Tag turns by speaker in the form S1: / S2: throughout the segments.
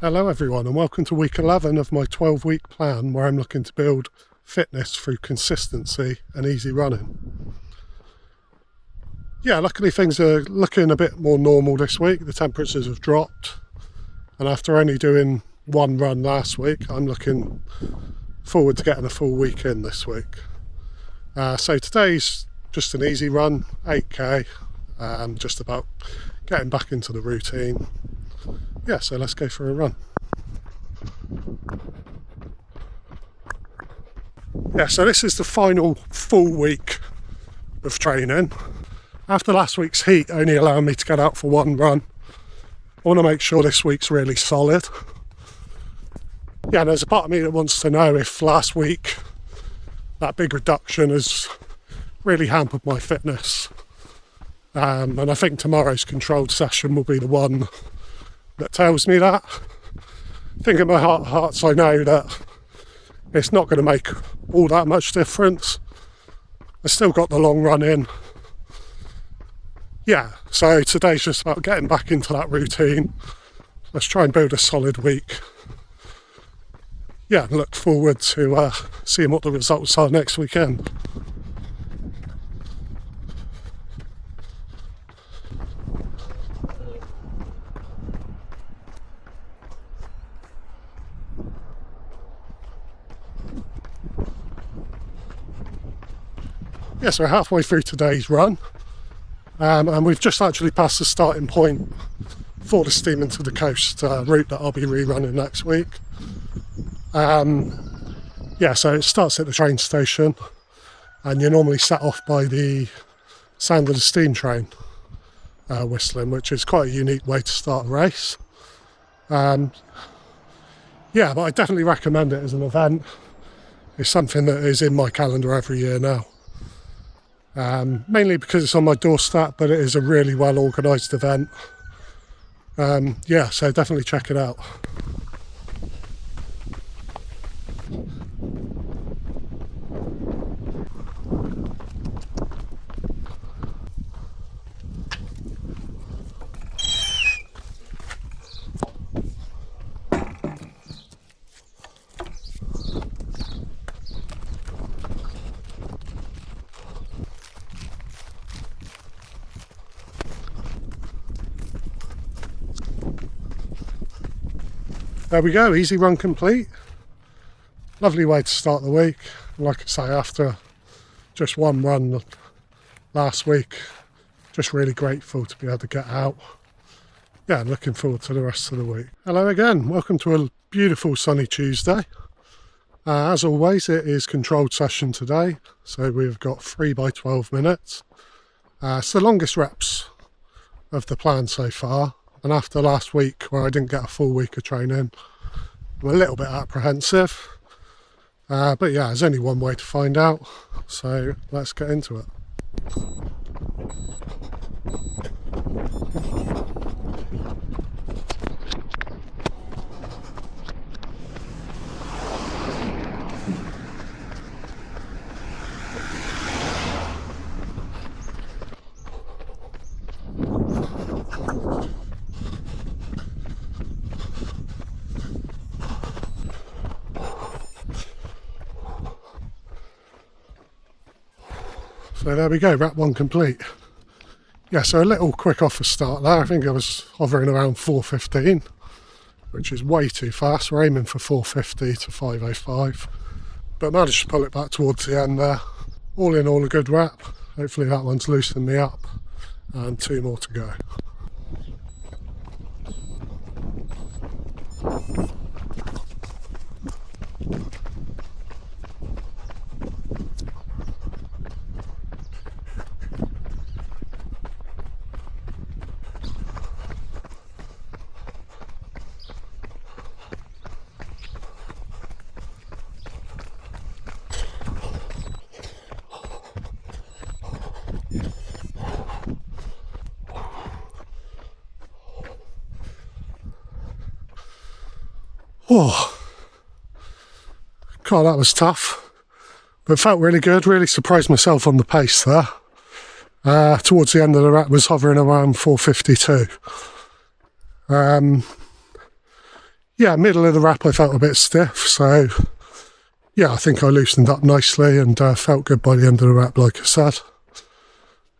S1: Hello everyone and welcome to week 11 of my 12-week plan where I'm looking to build fitness through consistency and easy running. Yeah, luckily things are looking a bit more normal this week. The temperatures have dropped, and after only doing one run last week, I'm looking forward to getting a full week in this week. So today's just an easy run, 8k, just about getting back into the routine. Yeah, so let's go for a run. Yeah, so this is the final full week of training. After last week's heat only allowing me to get out for one run, I want to make sure this week's really solid. Yeah, there's a part of me that wants to know if last week, that big reduction has really hampered my fitness. And I think tomorrow's controlled session will be the one that tells me that. I think in my heart of hearts I know that it's not going to make all that much difference. I still got the long run in. Yeah, so today's just about getting back into that routine. Let's try and build a solid week. Yeah, look forward to seeing what the results are next weekend. Yes, we're halfway through today's run, and we've just actually passed the starting point for the Steaming to the Coast route that I'll be rerunning next week. Yeah, so it starts at the train station, and you're normally set off by the sound of the steam train whistling, which is quite a unique way to start a race. Yeah, but I definitely recommend it as an event. It's something that is in my calendar every year now. Mainly because it's on my doorstep, but it is a really well organised event. Yeah, so definitely check it out. There we go, easy run complete. Lovely way to start the week. Like I say, after just one run last week, just really grateful to be able to get out. Yeah, looking forward to the rest of the week. Hello again, welcome to a beautiful sunny Tuesday. As always, it is controlled session today, so we've got 3 by 12 minutes. It's the longest reps of the plan so far. And after last week where I didn't get a full week of training, I'm a little bit apprehensive. But yeah, there's only one way to find out. So let's get into it. So there we go, wrap one complete. Yeah, so a little quick off the start there. I think I was hovering around 4:15, which is way too fast. We're aiming for 4:50 to 5:05, but managed to pull it back towards the end there. All in all, a good wrap. Hopefully that one's loosened me up, and 2 more to go. Oh, God, that was tough, but it felt really good. Really surprised myself on the pace there. Towards the end of the wrap was hovering around 4:52. Yeah, middle of the wrap I felt a bit stiff, so yeah, I think I loosened up nicely and felt good by the end of the wrap, like I said.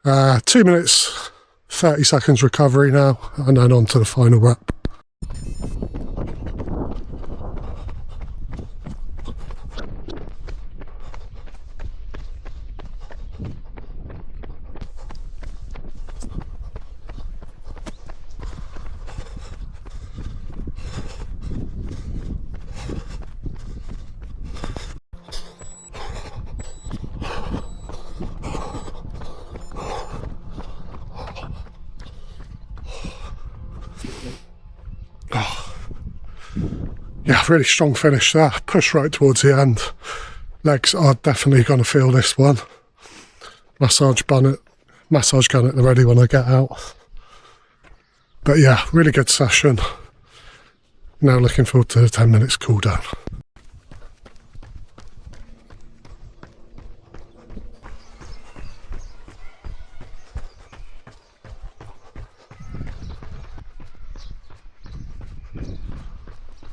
S1: 2 minutes, 30 seconds recovery now, and then on to the final wrap. Yeah, really strong finish there. Push right towards the end. Legs are definitely going to feel this one. Massage gun at the ready when I get out. But yeah, really good session. Now looking forward to the 10 minutes cool down.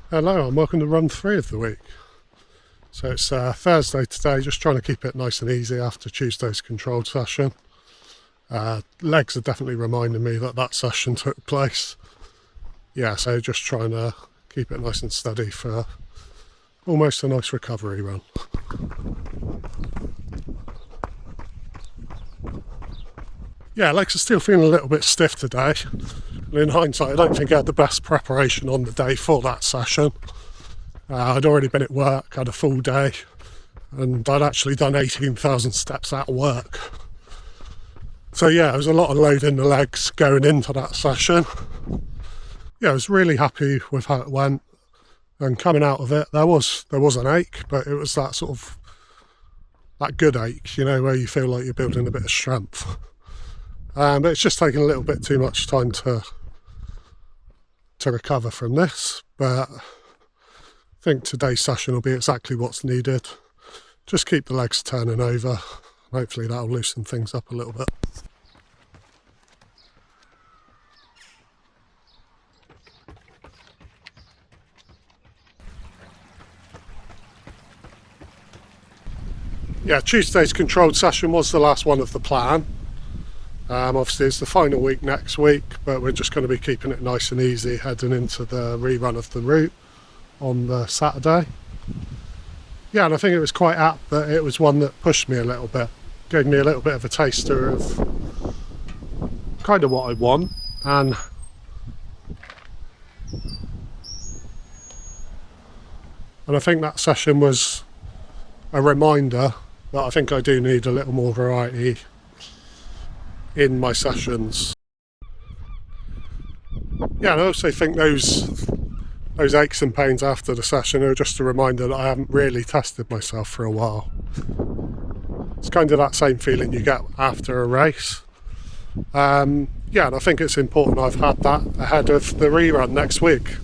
S1: Hello and welcome to run 3 of the week. So it's Thursday today, just trying to keep it nice and easy after Tuesday's controlled session. Legs are definitely reminding me that session took place. Yeah, so just trying to keep it nice and steady for almost a nice recovery run. Yeah, legs are still feeling a little bit stiff today. In hindsight, I don't think I had the best preparation on the day for that session. I'd already been at work, had a full day, and I'd actually done 18,000 steps at work. So yeah, there was a lot of load in the legs going into that session. Yeah, I was really happy with how it went, and coming out of it, there was an ache, but it was that sort of that good ache, you know, where you feel like you're building a bit of strength. But it's just taken a little bit too much time to recover from this, but I think today's session will be exactly what's needed. Just keep the legs turning over. Hopefully that'll loosen things up a little bit. Yeah, Tuesday's controlled session was the last one of the plan. Obviously it's the final week next week, but we're just going to be keeping it nice and easy heading into the rerun of the route on the Saturday. Yeah, and I think it was quite apt that it was one that pushed me a little bit, gave me a little bit of a taster of kind of what I want, and I think that session was a reminder that I think I do need a little more variety in my sessions. Yeah, and I also think those aches and pains after the session are just a reminder that I haven't really tested myself for a while. It's kind of that same feeling you get after a race. Yeah, and I think it's important I've had that ahead of the rerun next week.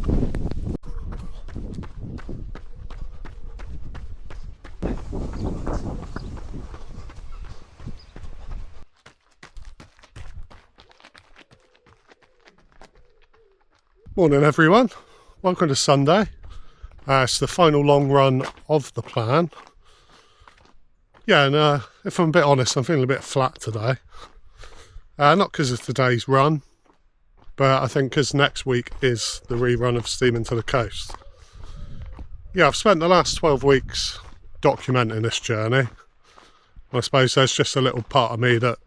S1: Morning everyone, welcome to Sunday. It's the final long run of the plan. Yeah, and if I'm a bit honest, I'm feeling a bit flat today. Not because of today's run, but I think because next week is the rerun of Steaming to the Coast. Yeah, I've spent the last 12 weeks documenting this journey. I suppose there's just a little part of me that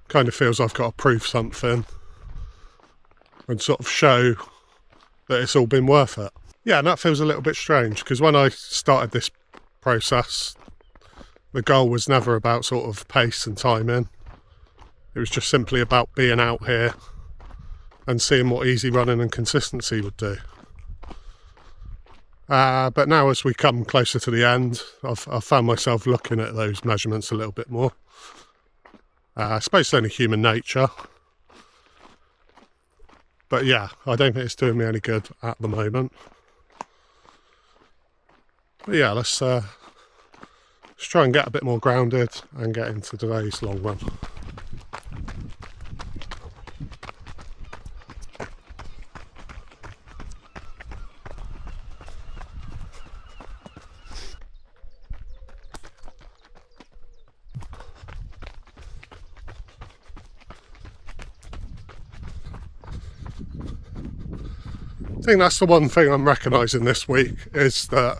S1: kind of feels I've got to prove something and sort of show that it's all been worth it. Yeah, and that feels a little bit strange because when I started this process, the goal was never about sort of pace and timing. It was just simply about being out here and seeing what easy running and consistency would do. But now as we come closer to the end, I've found myself looking at those measurements a little bit more. I suppose it's only human nature. But yeah, I don't think it's doing me any good at the moment. But yeah, let's try and get a bit more grounded and get into today's long run. think that's the one thing I'm recognising this week, is that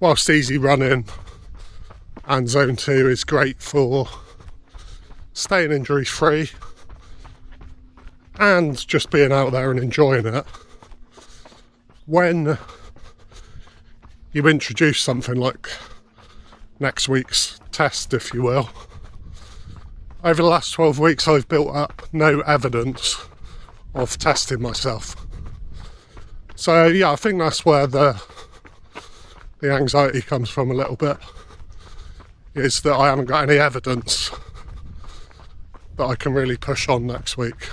S1: whilst easy running and zone 2 is great for staying injury free and just being out there and enjoying it, when you introduce something like next week's test, if you will, over the last 12 weeks I've built up no evidence of testing myself. So yeah, I think that's where the anxiety comes from a little bit, is that I haven't got any evidence that I can really push on next week.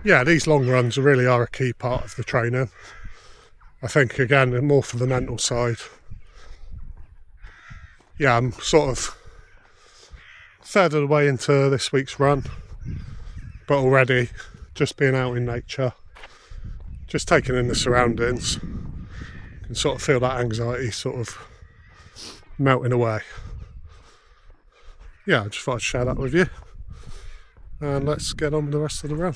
S1: Yeah, these long runs really are a key part of the training. I think, again, more for the mental side. Yeah, I'm sort of third of the way into this week's run, but already just being out in nature, just taking in the surroundings, can sort of feel that anxiety sort of melting away. Yeah, I just thought I'd share that with you, and let's get on with the rest of the run.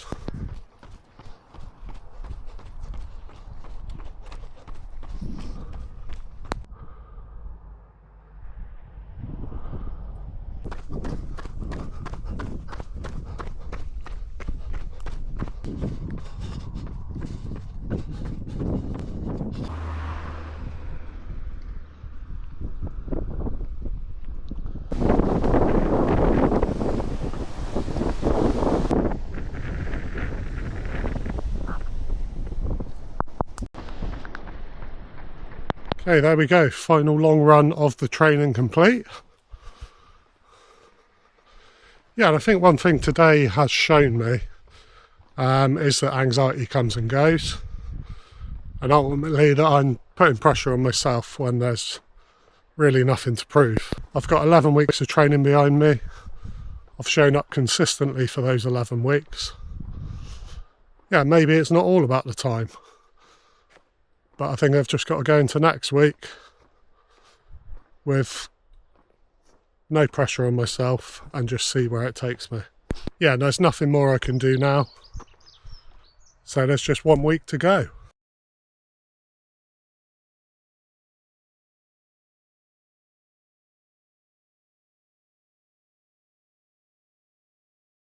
S1: Okay, there we go, final long run of the training complete. Yeah, and I think one thing today has shown me is that anxiety comes and goes, and ultimately that I'm putting pressure on myself when there's really nothing to prove. I've got 11 weeks of training behind me. I've shown up consistently for those 11 weeks. Yeah, maybe it's not all about the time, but I think I've just got to go into next week with no pressure on myself and just see where it takes me. Yeah, there's nothing more I can do now. So there's just 1 week to go.